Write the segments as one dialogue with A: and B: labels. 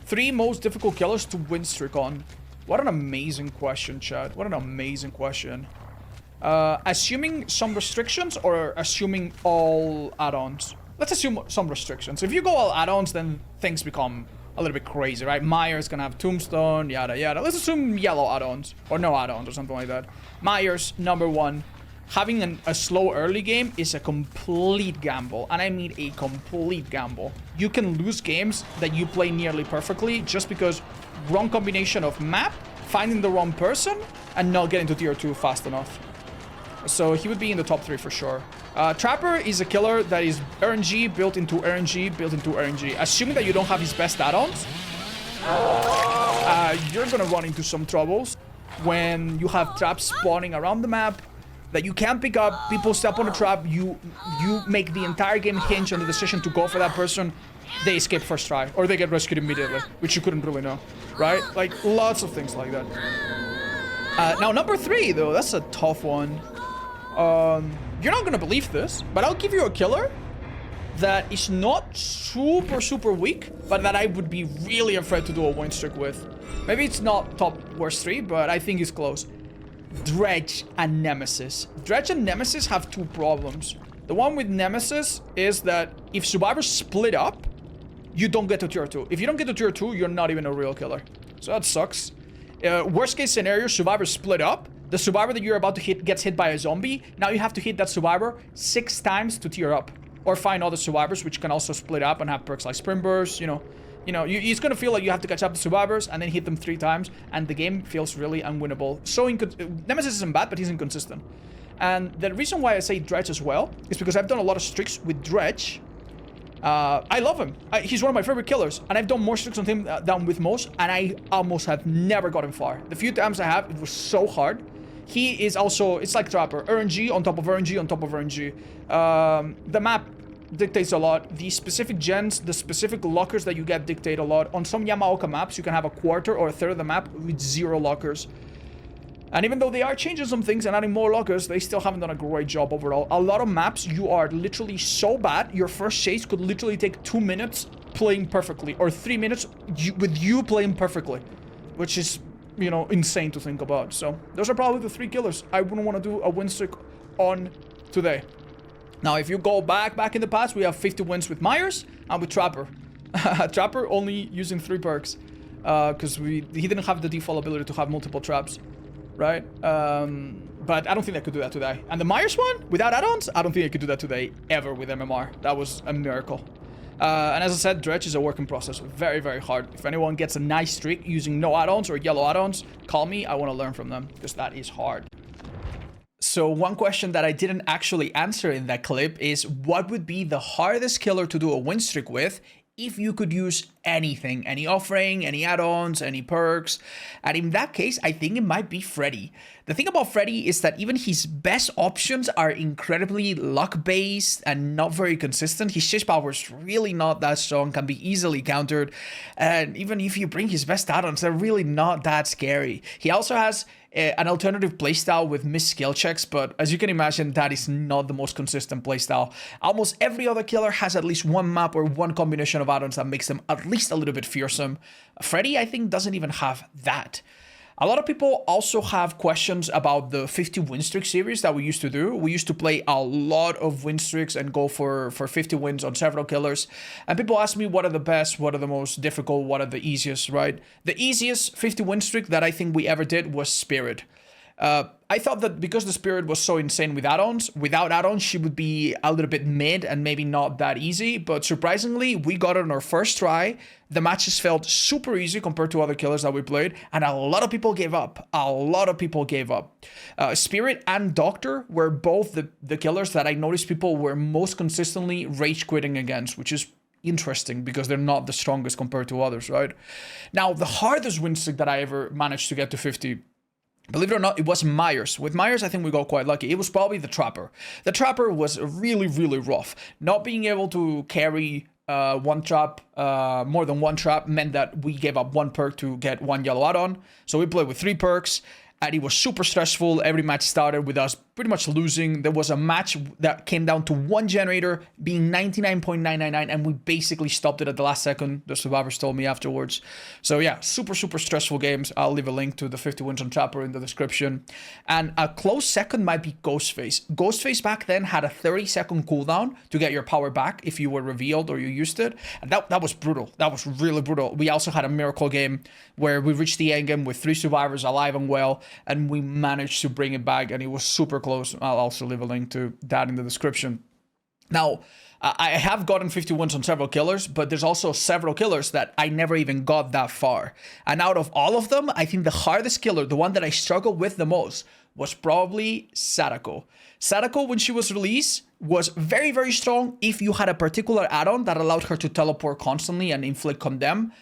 A: 3 most difficult killers to win streak on. What an amazing question, chat. What an amazing question. Assuming some restrictions or assuming all add-ons? Let's assume some restrictions. If you go all add-ons, then things become a little bit crazy, right? Myers gonna have Tombstone, yada yada. Let's assume yellow add-ons or no add-ons or something like that. Myers, number 1. Having a slow early game is a complete gamble, and I mean a complete gamble. You can lose games that you play nearly perfectly just because wrong combination of map, finding the wrong person, and not getting to tier 2 fast enough. So he would be in the top 3 for sure. Trapper is a killer that is RNG built into RNG built into RNG. Assuming that you don't have his best add-ons, you're gonna run into some troubles when you have traps spawning around the map that you can't pick up. People step on a trap, you make the entire game hinge on the decision to go for that person. They escape first try, or they get rescued immediately, which you couldn't really know, right? Like, lots of things like that. Now, number 3, though, that's a tough one. You're not gonna believe this, but I'll give you a killer that is not super weak, but that I would be really afraid to do a win streak with. Maybe it's not top worst 3, but I think it's close. Dredge and Nemesis. Dredge and Nemesis have 2 problems. The one with Nemesis is that if survivors split up, you don't get to tier 2. If you don't get to tier 2, you're not even a real killer. So that sucks. Worst case scenario, survivors split up. The survivor that you're about to hit gets hit by a zombie. Now you have to hit that survivor 6 times to tier up. Or find other survivors which can also split up and have perks like Sprint Burst, it's going to feel like you have to catch up to survivors and then hit them 3 times, and the game feels really unwinnable. So Nemesis isn't bad, but he's inconsistent. And the reason why I say Dredge as well is because I've done a lot of streaks with Dredge. I love him. He's one of my favorite killers, and I've done more streaks on him than with most, and I almost have never gotten far. The few times I have, it was so hard. He is also, it's like Trapper, RNG on top of RNG on top of RNG. The map dictates a lot. The specific gens, the specific lockers that you get dictate a lot. On some Yamaoka maps, you can have a quarter or a third of the map with 0 lockers. And even though they are changing some things and adding more lockers, they still haven't done a great job overall. A lot of maps, you are literally so bad, your first chase could literally take 2 minutes playing perfectly, or 3 minutes with you playing perfectly, which is, insane to think about. So those are probably the 3 killers I wouldn't want to do a win streak on today. Now, if you go back in the past, we have 50 wins with Myers and with Trapper. Trapper only using 3 perks, because he didn't have the default ability to have multiple traps, right? But I don't think I could do that today. And the Myers one, without add-ons, I don't think I could do that today ever with MMR. That was a miracle. And as I said, Dredge is a work in process. Very, very hard. If anyone gets a nice streak using no add-ons or yellow add-ons, call me. I want to learn from them, because that is hard. So one question that I didn't actually answer in that clip is, what would be the hardest killer to do a win streak with if you could use anything, any offering, any add-ons, any perks? And in that case, I think it might be Freddy. The thing about Freddy is that even his best options are incredibly luck-based and not very consistent. His chase power is really not that strong, can be easily countered. And even if you bring his best add-ons, they're really not that scary. He also has an alternative playstyle with missed skill checks, but as you can imagine, that is not the most consistent playstyle. Almost every other killer has at least one map or one combination of add-ons that makes them at least a little bit fearsome. Freddy, I think, doesn't even have that. A lot of people also have questions about the 50 win streak series that we used to do. We used to play a lot of win streaks and go for 50 wins on several killers. And people ask me what are the best, what are the most difficult, what are the easiest, right? The easiest 50 win streak that I think we ever did was Spirit. I thought that because the Spirit was so insane with add-ons, without add-ons, she would be a little bit mid and maybe not that easy. But surprisingly, we got it on our first try. The matches felt super easy compared to other killers that we played. And a lot of people gave up. A lot of people gave up. Spirit and Doctor were both the killers that I noticed people were most consistently rage quitting against, which is interesting because they're not the strongest compared to others, right? Now, the hardest win streak that I ever managed to get to 50, believe it or not, it was Myers. With Myers, I think we got quite lucky. It was probably the Trapper. The Trapper was really, really rough. Not being able to carry one trap, more than one trap, meant that we gave up one perk to get one yellow add-on. So we played with 3 perks. and it was super stressful. Every match started with us pretty much losing. There was a match that came down to one generator being 99.999, and we basically stopped it at the last second. The survivors told me afterwards. So yeah, super stressful games. I'll leave a link to the 50 wins on Trapper in the description. And a close second might be Ghostface. Ghostface back then had a 30-second cooldown to get your power back if you were revealed or you used it, and that was brutal. That was really brutal. We also had a miracle game where we reached the end game with 3 survivors alive and well, and we managed to bring it back, and it was super close. I'll also leave a link to that in the description. Now, I have gotten 50 wins on several killers, but there's also several killers that I never even got that far. And out of all of them, I think the hardest killer, the one that I struggled with the most, was probably Sadako. Sadako, when she was released, was very strong if you had a particular add-on that allowed her to teleport constantly and inflict condemn.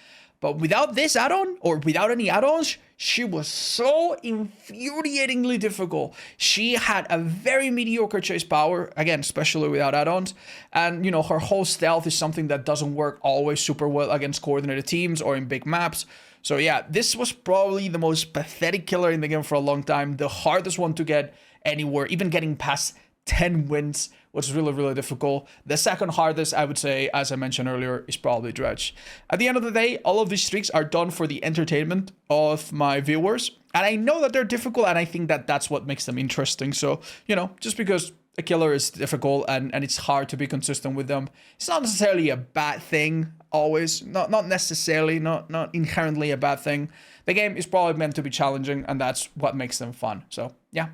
A: But without this add-on, or without any add-ons, she was so infuriatingly difficult. She had a very mediocre chase power, again, especially without add-ons. And, you know, her whole stealth is something that doesn't work always super well against coordinated teams or in big maps. So yeah, this was probably the most pathetic killer in the game for a long time. The hardest one to get anywhere, even getting past 10 wins was really difficult. The second hardest, I would say, as I mentioned earlier, is probably Dredge. At the end of the day, all of these streaks are done for the entertainment of my viewers. And I know that they're difficult, and I think that that's what makes them interesting. So, you know, just because a killer is difficult and it's hard to be consistent with them, it's not necessarily a bad thing always. Not necessarily, not inherently a bad thing. The game is probably meant to be challenging, and that's what makes them fun. So, yeah.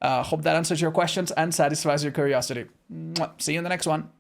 A: Hope that answers your questions and satisfies your curiosity. See you in the next one.